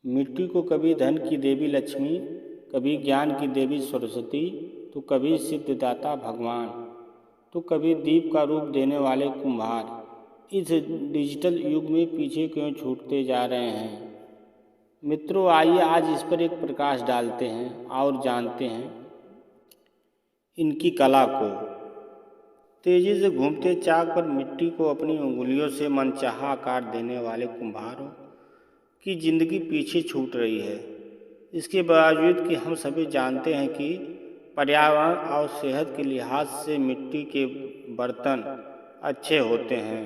मिट्टी को कभी धन की देवी लक्ष्मी, कभी ज्ञान की देवी सरस्वती, तो कभी सिद्धिदाता भगवान, तो कभी दीप का रूप देने वाले कुम्हार इस डिजिटल युग में पीछे क्यों छूटते जा रहे हैं। मित्रों, आइए आज इस पर एक प्रकाश डालते हैं और जानते हैं इनकी कला को। तेजी से घूमते चाक पर मिट्टी को अपनी उंगलियों से मनचाहा आकार देने वाले कुम्हारों की जिंदगी पीछे छूट रही है। इसके बावजूद कि हम सभी जानते हैं कि पर्यावरण और सेहत के लिहाज से मिट्टी के बर्तन अच्छे होते हैं।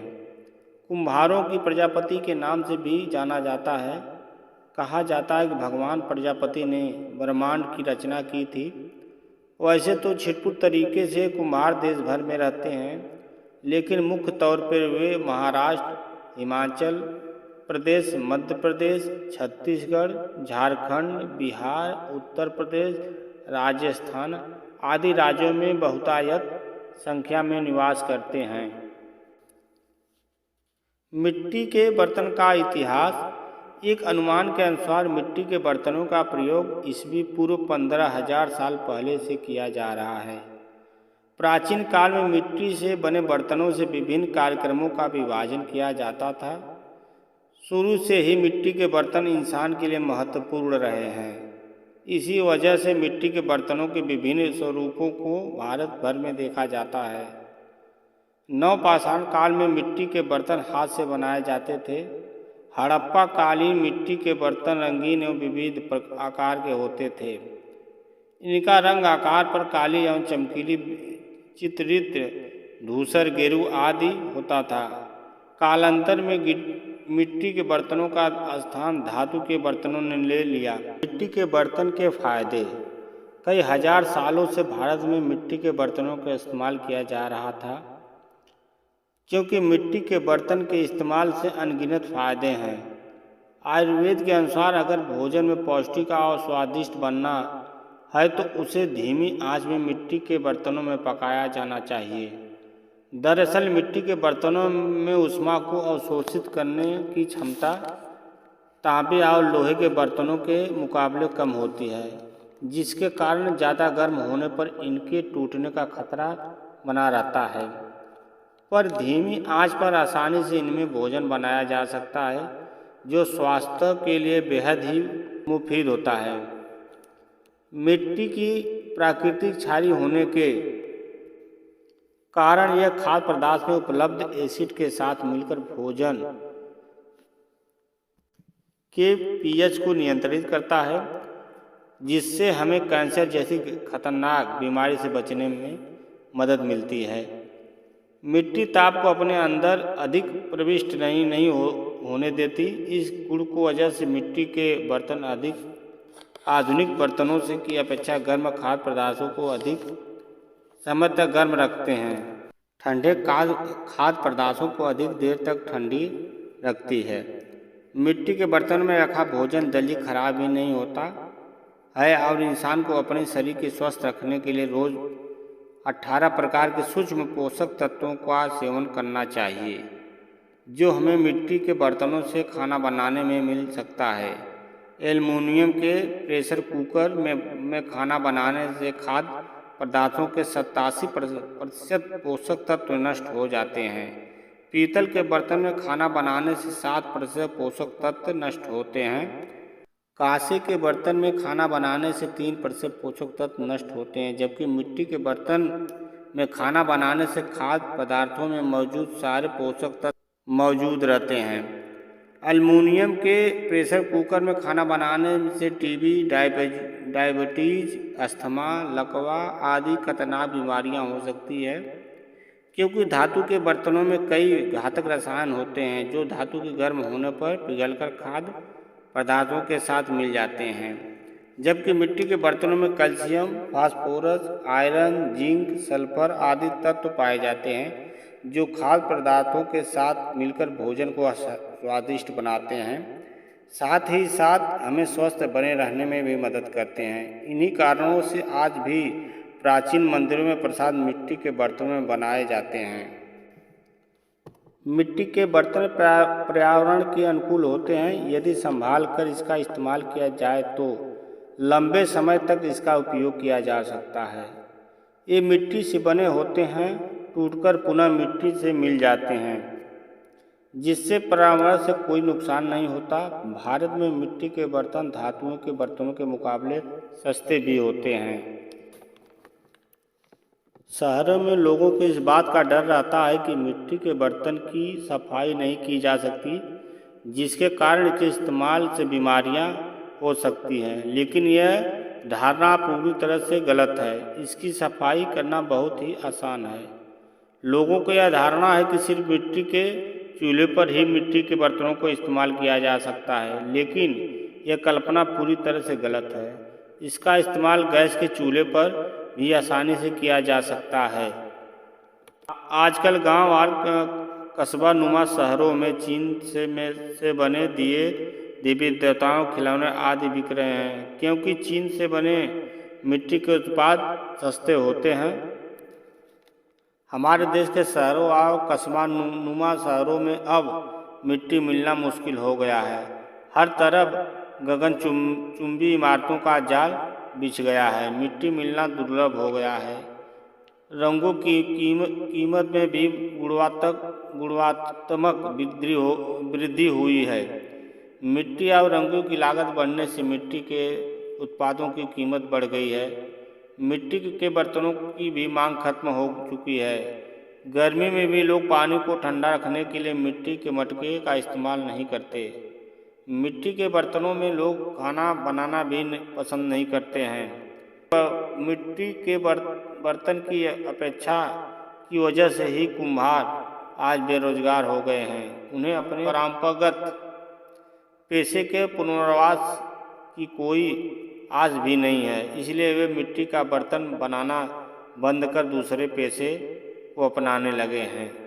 कुम्हारों की प्रजापति के नाम से भी जाना जाता है। कहा जाता है कि भगवान प्रजापति ने ब्रह्मांड की रचना की थी। वैसे तो छिटपुट तरीके से कुम्हार देश भर में रहते हैं, लेकिन मुख्य तौर पर वे महाराष्ट्र, हिमाचल प्रदेश, मध्य प्रदेश, छत्तीसगढ़, झारखंड, बिहार, उत्तर प्रदेश, राजस्थान आदि राज्यों में बहुतायत संख्या में निवास करते हैं। मिट्टी के बर्तन का इतिहास। एक अनुमान के अनुसार मिट्टी के बर्तनों का प्रयोग ईस्वी पूर्व 15,000 साल पहले से किया जा रहा है। प्राचीन काल में मिट्टी से बने बर्तनों से विभिन्न कार्यक्रमों का विभाजन किया जाता था। शुरू से ही मिट्टी के बर्तन इंसान के लिए महत्वपूर्ण रहे हैं। इसी वजह से मिट्टी के बर्तनों के विभिन्न स्वरूपों को भारत भर में देखा जाता है। नवपाषाण काल में मिट्टी के बर्तन हाथ से बनाए जाते थे। हड़प्पा कालीन मिट्टी के बर्तन रंगीन एवं विविध आकार के होते थे। इनका रंग आकार पर काली एवं चमकीली, चित्रित, धूसर, गेरू आदि होता था। कालांतर में मिट्टी के बर्तनों का स्थान धातु के बर्तनों ने ले लिया। मिट्टी के बर्तन के फायदे। कई हजार सालों से भारत में मिट्टी के बर्तनों का इस्तेमाल किया जा रहा था। क्योंकि मिट्टी के बर्तन के इस्तेमाल से अनगिनत फायदे हैं। आयुर्वेद के अनुसार अगर भोजन में पौष्टिक और स्वादिष्ट बनना है तो उसे धीमी आंच में मिट्टी के बर्तनों में पकाया जाना चाहिए। दरअसल मिट्टी के बर्तनों में ऊष्मा को अवशोषित करने की क्षमता तांबे और लोहे के बर्तनों के मुकाबले कम होती है, जिसके कारण ज़्यादा गर्म होने पर इनके टूटने का खतरा बना रहता है। पर धीमी आंच पर आसानी से इनमें भोजन बनाया जा सकता है, जो स्वास्थ्य के लिए बेहद ही मुफीद होता है। मिट्टी की प्राकृतिक क्षारी होने के कारण यह खाद्य पदार्थ में उपलब्ध एसिड के साथ मिलकर भोजन के पीएच को नियंत्रित करता है, जिससे हमें कैंसर जैसी खतरनाक बीमारी से बचने में मदद मिलती है। मिट्टी ताप को अपने अंदर अधिक प्रविष्ट नहीं होने देती। इस गुण को वजह से मिट्टी के बर्तन अधिक आधुनिक बर्तनों से की अपेक्षा गर्म खाद्य पदार्थों को अधिक समय तक गर्म रखते हैं। ठंडे खाद्य पदार्थों को अधिक देर तक ठंडी रखती है। मिट्टी के बर्तन में रखा भोजन जल्दी खराब भी नहीं होता है और इंसान को अपने शरीर के स्वस्थ रखने के लिए रोज 18 प्रकार के सूक्ष्म पोषक तत्वों का सेवन करना चाहिए, जो हमें मिट्टी के बर्तनों से खाना बनाने में मिल सकता है। एल्युमिनियम के प्रेशर कुकर में खाना बनाने से खाद्य पदार्थों के 87% पोषक तत्व नष्ट हो जाते हैं। पीतल के बर्तन में खाना बनाने से 7% पोषक तत्व नष्ट होते हैं। कांसे के बर्तन में खाना बनाने से 3% पोषक तत्व नष्ट होते हैं, जबकि मिट्टी के बर्तन में खाना बनाने से खाद्य पदार्थों में मौजूद सारे पोषक तत्व मौजूद रहते हैं। एल्युमिनियम के प्रेशर कुकर में खाना बनाने से टीबी, डायबिटीज, अस्थमा, लकवा आदि खतरनाक बीमारियां हो सकती है, क्योंकि धातु के बर्तनों में कई घातक रसायन होते हैं जो धातु के गर्म होने पर पिघलकर खाद्य पदार्थों के साथ मिल जाते हैं। जबकि मिट्टी के बर्तनों में calcium, phosphorus, iron, zinc, sulphur आदि तत्व पाए जाते हैं, जो खाद्य पदार्थों के साथ मिलकर भोजन को स्वादिष्ट बनाते हैं। साथ ही साथ हमें स्वस्थ बने रहने में भी मदद करते हैं। इन्हीं कारणों से आज भी प्राचीन मंदिरों में प्रसाद मिट्टी के बर्तनों में बनाए जाते हैं। मिट्टी के बर्तन पर्यावरण के अनुकूल होते हैं। यदि संभाल कर इसका इस्तेमाल किया जाए तो लंबे समय तक इसका उपयोग किया जा सकता है। ये मिट्टी से बने होते हैं, टूटकर पुनः मिट्टी से मिल जाते हैं, जिससे पर्यावरण से कोई नुकसान नहीं होता। भारत में मिट्टी के बर्तन धातुओं के बर्तनों के मुकाबले सस्ते भी होते हैं। शहरों में लोगों को इस बात का डर रहता है कि मिट्टी के बर्तन की सफाई नहीं की जा सकती, जिसके कारण इसके इस्तेमाल से बीमारियां हो सकती हैं, लेकिन यह धारणा पूरी तरह से गलत है। इसकी सफाई करना बहुत ही आसान है। लोगों को यह धारणा है कि सिर्फ मिट्टी के चूल्हे पर ही मिट्टी के बर्तनों को इस्तेमाल किया जा सकता है, लेकिन यह कल्पना पूरी तरह से गलत है। इसका इस्तेमाल गैस के चूल्हे पर भी आसानी से किया जा सकता है। आजकल गांव और कस्बा नुमा शहरों में चीन से बने दिए, देवी देवताओं, खिलौने आदि बिक रहे हैं, क्योंकि चीन से बने मिट्टी के उत्पाद सस्ते होते हैं। हमारे देश के शहरों और कस्बा नुमा शहरों में अब मिट्टी मिलना मुश्किल हो गया है। हर तरफ गगनचुंबी इमारतों का जाल बिछ गया है। मिट्टी मिलना दुर्लभ हो गया है। रंगों की कीमत में भी गुणात्मक वृद्धि हुई है। मिट्टी और रंगों की लागत बढ़ने से मिट्टी के उत्पादों की कीमत बढ़ गई है। मिट्टी के बर्तनों की भी मांग खत्म हो चुकी है। गर्मी में भी लोग पानी को ठंडा रखने के लिए मिट्टी के मटके का इस्तेमाल नहीं करते। मिट्टी के बर्तनों में लोग खाना बनाना भी पसंद नहीं करते हैं। मिट्टी के बर्तन की अपेक्षा की वजह से ही कुम्हार आज बेरोजगार हो गए हैं। उन्हें अपने परंपरागत पेशे के पुनर्वास की कोई आस भी नहीं है, इसलिए वे मिट्टी का बर्तन बनाना बंद कर दूसरे पेशे को अपनाने लगे हैं।